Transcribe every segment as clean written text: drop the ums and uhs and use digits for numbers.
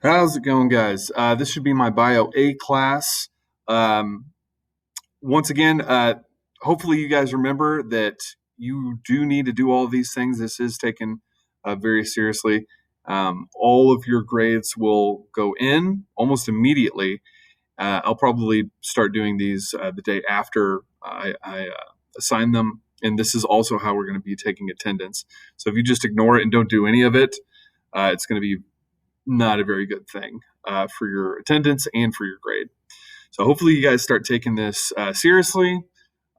How's it going, guys? This should be my Bio A class. Um, Once again, hopefully you guys remember that you do need to do all of these things. This is taken very seriously. All of your grades will go in almost immediately. I'll probably start doing these the day after I assign them. And this is also how we're going to be taking attendance. So if you just ignore it and don't do any of it, it's going to be not a very good thing for your attendance and for your grade. So hopefully you guys start taking this seriously.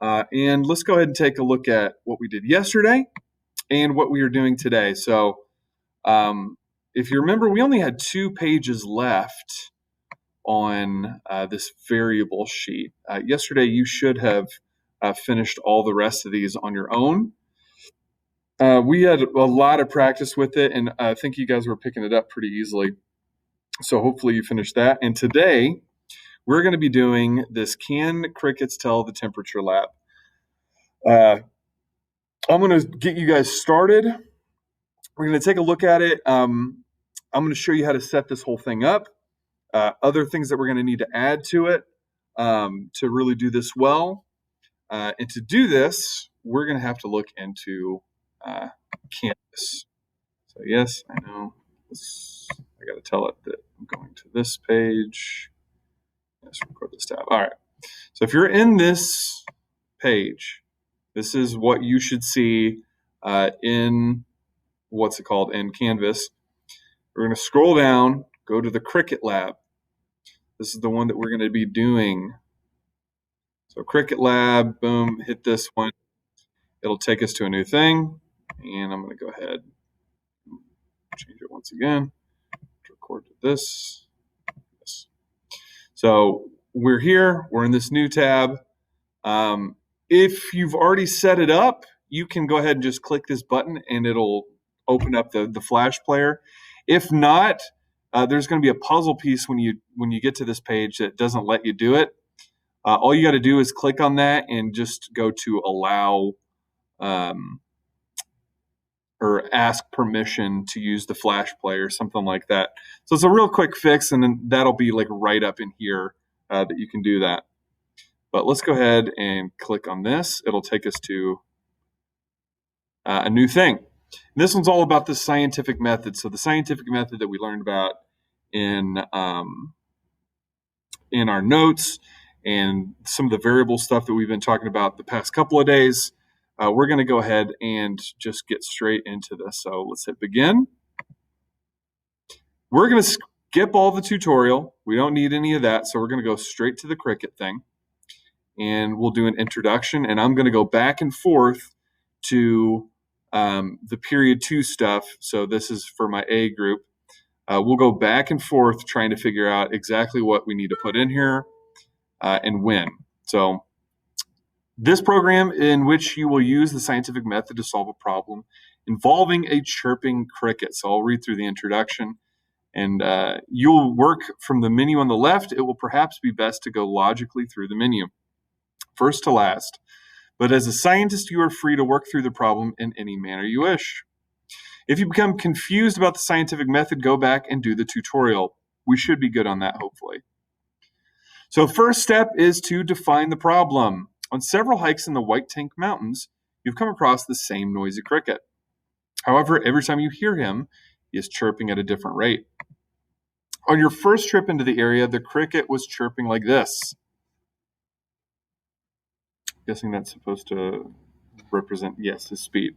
And let's go ahead and take a look at what we did yesterday and what we are doing today. So if you remember, we only had 2 pages left on this variable sheet. Yesterday, you should have finished all the rest of these on your own. We had a lot of practice with it, and I think you guys were picking it up pretty easily. So hopefully you finished that. And today we're going to be doing this Can Crickets Tell the Temperature lab. I'm going to get you guys started. We're going to take a look at it. I'm going to show you how to set this whole thing up. Other things that we're going to need to add to it to really do this well. And to do this, we're going to have to look into Canvas. So yes, I know. I got to tell it that I'm going to this page. Let's record this tab. All right. So if you're in this page, this is what you should see in in Canvas. We're going to scroll down, go to the Cricut Lab. This is the one that we're going to be doing. So Cricut Lab, boom, hit this one. It'll take us to a new thing. And I'm going to go ahead and change it once again. Record to this. So we're here. We're in this new tab. If you've already set it up, you can go ahead and just click this button and it'll open up the Flash player. If not, there's going to be a puzzle piece when you get to this page that doesn't let you do it. All you got to do is click on that and just go to allow or ask permission to use the Flash player, something like that. So it's a real quick fix, and then that'll be like right up in here that you can do that. But let's go ahead and click on this. It'll take us to a new thing. And this one's all about the scientific method. So the scientific method that we learned about in our notes and some of the variable stuff that we've been talking about the past couple of days. We're going to go ahead and just get straight into this. So let's hit begin. We're going to skip all the tutorial. We don't need any of that. So we're going to go straight to the Cricut thing. And we'll do an introduction. And I'm going to go back and forth to the period 2 stuff. So this is for my A group. We'll go back and forth trying to figure out exactly what we need to put in here and when. So this program in which you will use the scientific method to solve a problem involving a chirping cricket. So I'll read through the introduction, and you'll work from the menu on the left. It will perhaps be best to go logically through the menu, first to last. But as a scientist, you are free to work through the problem in any manner you wish. If you become confused about the scientific method, go back and do the tutorial. We should be good on that, hopefully. So first step is to define the problem. On several hikes in the White Tank Mountains, you've come across the same noisy cricket. However, every time you hear him, he is chirping at a different rate. On your first trip into the area, the cricket was chirping like this. I'm guessing that's supposed to represent, yes, his speed.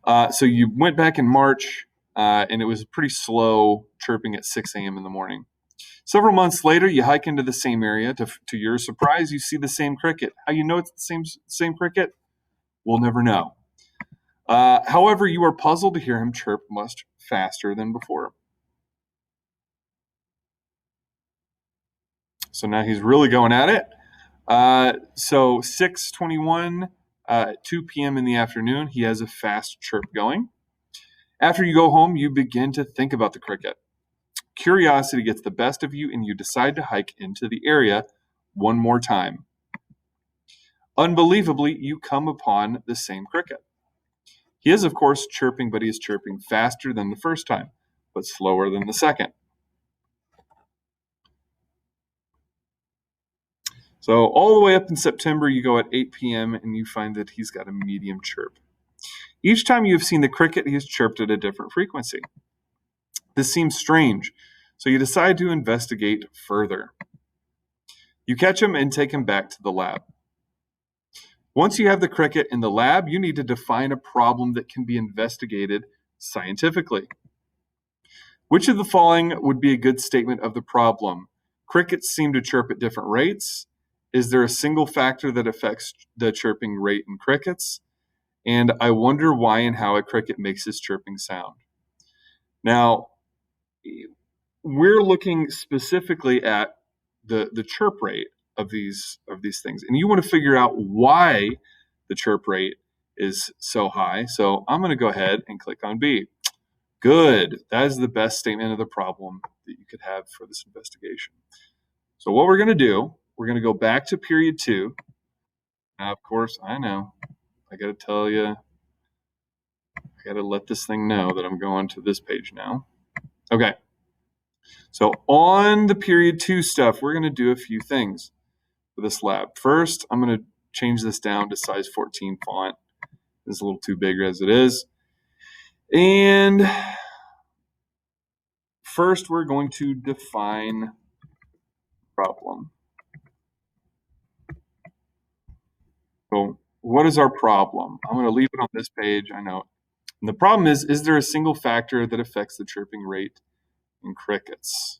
So you went back in March, and it was pretty slow chirping at 6 a.m. in the morning. Several months later, you hike into the same area. To your surprise, you see the same cricket. How you know it's the same cricket? We'll never know. However, you are puzzled to hear him chirp much faster than before. So now he's really going at it. So 6:21, 2 p.m. in the afternoon, he has a fast chirp going. After you go home, you begin to think about the cricket. Curiosity gets the best of you, and you decide to hike into the area one more time. Unbelievably, you come upon the same cricket. He is, of course, chirping, but he is chirping faster than the first time, but slower than the second. So all the way up in September, you go at 8 p.m. and you find that he's got a medium chirp. Each time you have seen the cricket, he has chirped at a different frequency. This seems strange, so you decide to investigate further. You catch him and take him back to the lab. Once you have the cricket in the lab, you need to define a problem that can be investigated scientifically. Which of the following would be a good statement of the problem? Crickets seem to chirp at different rates. Is there a single factor that affects the chirping rate in crickets? And I wonder why and how a cricket makes its chirping sound. Now, we're looking specifically at the chirp rate of these things, and you want to figure out why the chirp rate is so high. So I'm going to go ahead and click on B. Good. That is the best statement of the problem that you could have for this investigation. So what we're going to do, we're going to go back to period 2. Now, of course, I know. I got to tell you, I got to let this thing know that I'm going to this page now. Okay. So on the period 2 stuff, we're going to do a few things for this lab. First, I'm going to change this down to size 14 font. It's a little too big as it is. And first, we're going to define problem. So what is our problem? I'm going to leave it on this page. I know. And the problem is there a single factor that affects the chirping rate in crickets?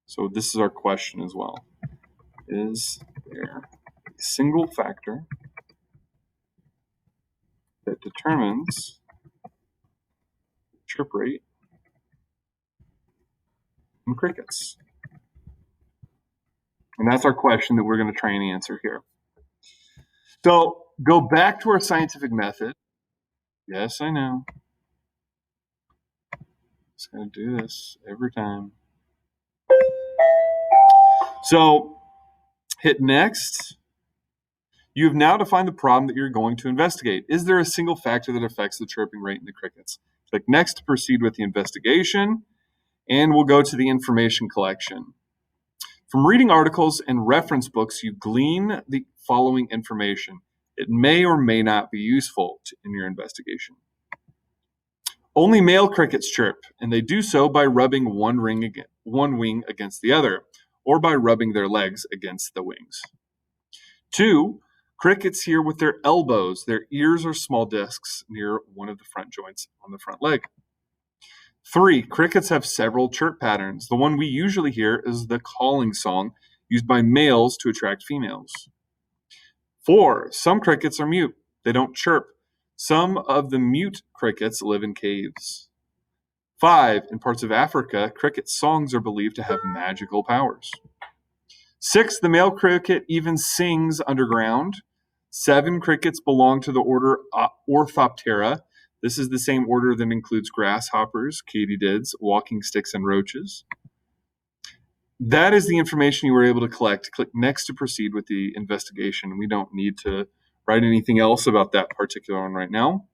So this is our question as well. Is there a single factor that determines chirp rate in crickets? And that's our question that we're going to try and answer here. So go back to our scientific method. Yes, I know. Just going to do this every time. So hit next. You have now defined the problem that you're going to investigate. Is there a single factor that affects the chirping rate in the crickets? Click next to proceed with the investigation, and we'll go to the information collection. From reading articles and reference books, you glean the following information. It may or may not be useful in your investigation. Only male crickets chirp, and they do so by rubbing one wing against the other, or by rubbing their legs against the wings. 2, crickets hear with their elbows. Their ears are small discs near one of the front joints on the front leg. 3, crickets have several chirp patterns. The one we usually hear is the calling song used by males to attract females. 4, some crickets are mute. They don't chirp. Some of the mute crickets live in caves. 5, in parts of Africa, cricket songs are believed to have magical powers. 6, the male cricket even sings underground. 7, crickets belong to the order Orthoptera. This is the same order that includes grasshoppers, katydids, walking sticks, and roaches. That is the information you were able to collect. Click next to proceed with the investigation. We don't need to write anything else about that particular one right now.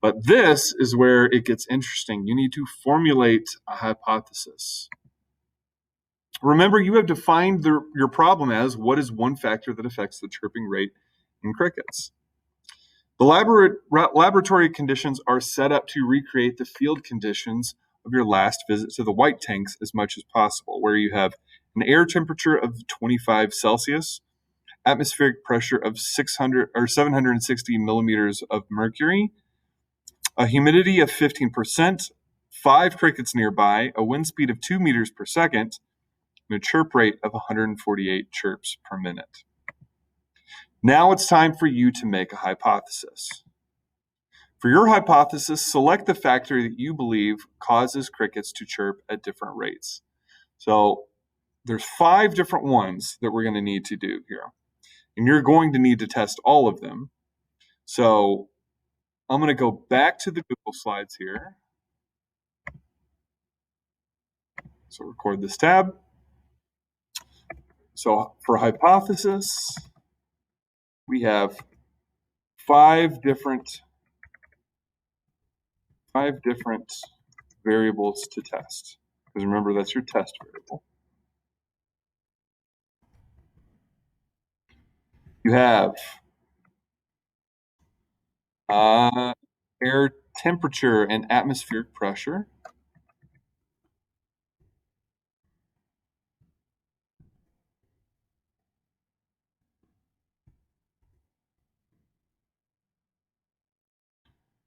But this is where it gets interesting. You need to formulate a hypothesis. Remember, you have defined your problem as what is one factor that affects the chirping rate in crickets. The laboratory conditions are set up to recreate the field conditions of your last visit to the white tanks as much as possible, where you have an air temperature of 25 Celsius, atmospheric pressure of 600 or 760 millimeters of mercury, a humidity of 15%, 5 crickets nearby, a wind speed of 2 meters per second, and a chirp rate of 148 chirps per minute. Now it's time for you to make a hypothesis. For your hypothesis, select the factor that you believe causes crickets to chirp at different rates. So there's 5 different ones that we're going to need to do here. And you're going to need to test all of them. So I'm going to go back to the Google Slides here. So record this tab. So for hypothesis, we have 5 different variables to test. Because remember, that's your test variable. You have air temperature and atmospheric pressure.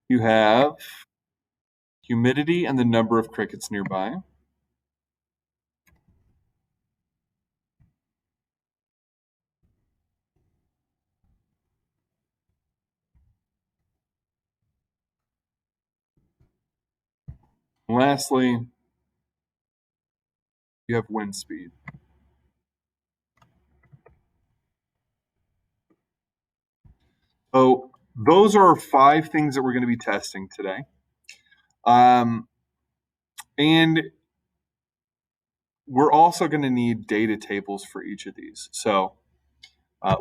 You have humidity and the number of crickets nearby. And lastly, you have wind speed. So those are 5 things that we're going to be testing today. And we're also going to need data tables for each of these. So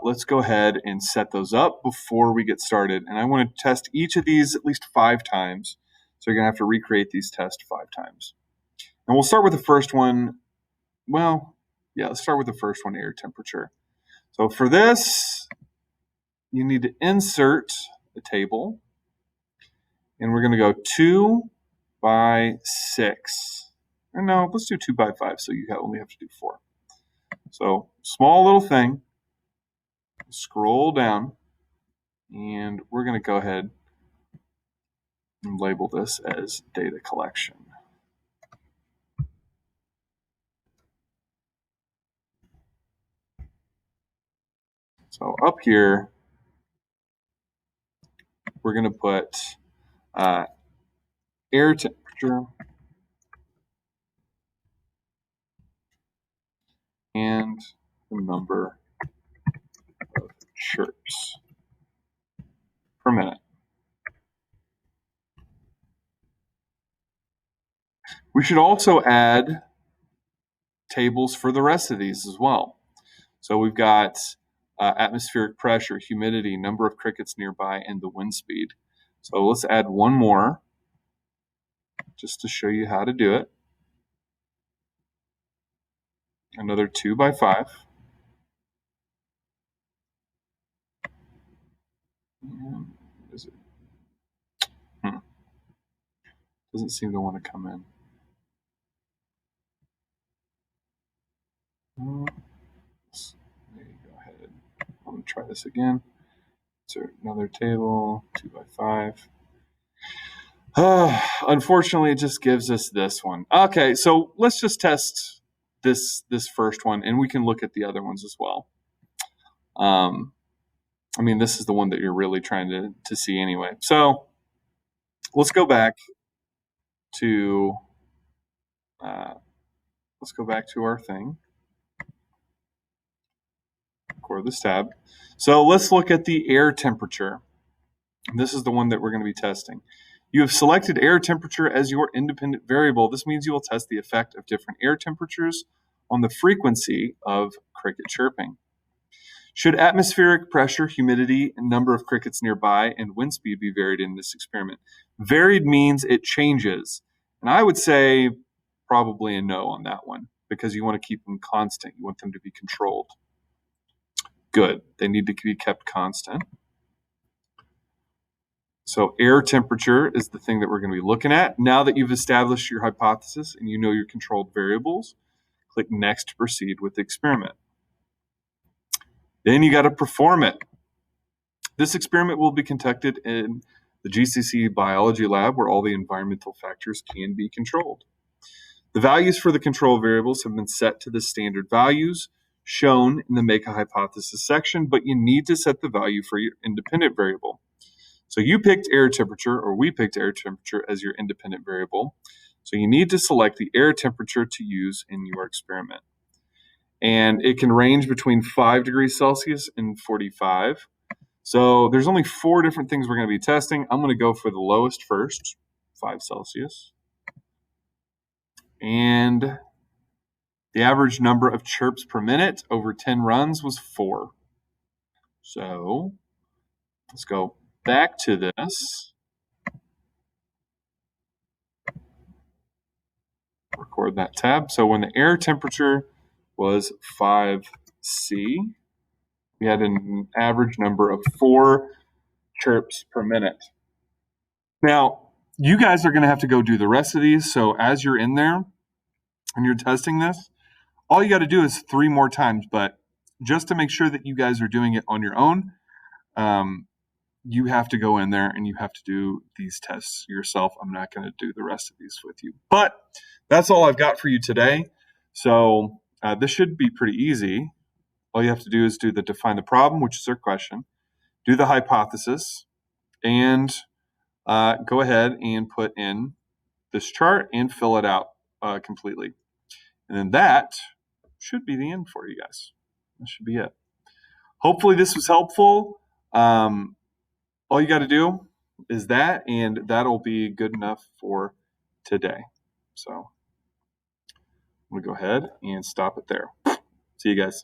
let's go ahead and set those up before we get started. And I want to test each of these at least 5 times. So you're going to have to recreate these tests 5 times. And we'll start with the first one. Well, yeah, let's start with the first one, air temperature. So for this, you need to insert the table. And we're going to go 2 by 6. Or no, let's do 2 by 5 so you only have to do 4. So small little thing. Scroll down. And we're going to go ahead and label this as data collection. So up here, we're going to put air temperature and the number of chirps per minute. We should also add tables for the rest of these as well. So we've got atmospheric pressure, humidity, number of crickets nearby, and the wind speed. So let's add one more just to show you how to do it. Another 2 by 5. Is it? Doesn't seem to want to come in. Let's go ahead. I'm going to try this again. Insert another table, 2 by 5. Unfortunately, it just gives us this one. Okay, so let's just test this first one, and we can look at the other ones as well. I mean, this is the one that you're really trying to see anyway. So let's go back to our thing. Core this tab. So let's look at the air temperature. This is the one that we're going to be testing. You have selected air temperature as your independent variable. This means you will test the effect of different air temperatures on the frequency of cricket chirping. Should atmospheric pressure, humidity, and number of crickets nearby, and wind speed be varied in this experiment? Varied means it changes. And I would say probably a no on that one because you want to keep them constant. You want them to be controlled. Good. They need to be kept constant. So air temperature is the thing that we're going to be looking at. Now that you've established your hypothesis and you know your controlled variables, click Next to proceed with the experiment. Then you got to perform it. This experiment will be conducted in the GCC biology lab where all the environmental factors can be controlled. The values for the control variables have been set to the standard values shown in the Make a Hypothesis section, but you need to set the value for your independent variable. So you picked air temperature, or we picked air temperature as your independent variable. So you need to select the air temperature to use in your experiment. And it can range between 5 degrees Celsius and 45. So there's only 4 different things we're going to be testing. I'm going to go for the lowest first, 5 Celsius. And the average number of chirps per minute over 10 runs was 4. So let's go back to this. Record that tab. So when the air temperature was 5 C, We had an average number of 4 chirps per minute. Now, you guys are going to have to go do the rest of these. So as you're in there and you're testing this, all you got to do is 3 more times. But just to make sure that you guys are doing it on your own, you have to go in there and you have to do these tests yourself. I'm not going to do the rest of these with you. But that's all I've got for you today. So this should be pretty easy. All you have to do is do the define the problem, which is our question, do the hypothesis, and go ahead and put in this chart and fill it out completely. And then that should be the end for you guys. That should be it. Hopefully this was helpful. All you got to do is that, and that'll be good enough for today. So I'm going to go ahead and stop it there. See you guys.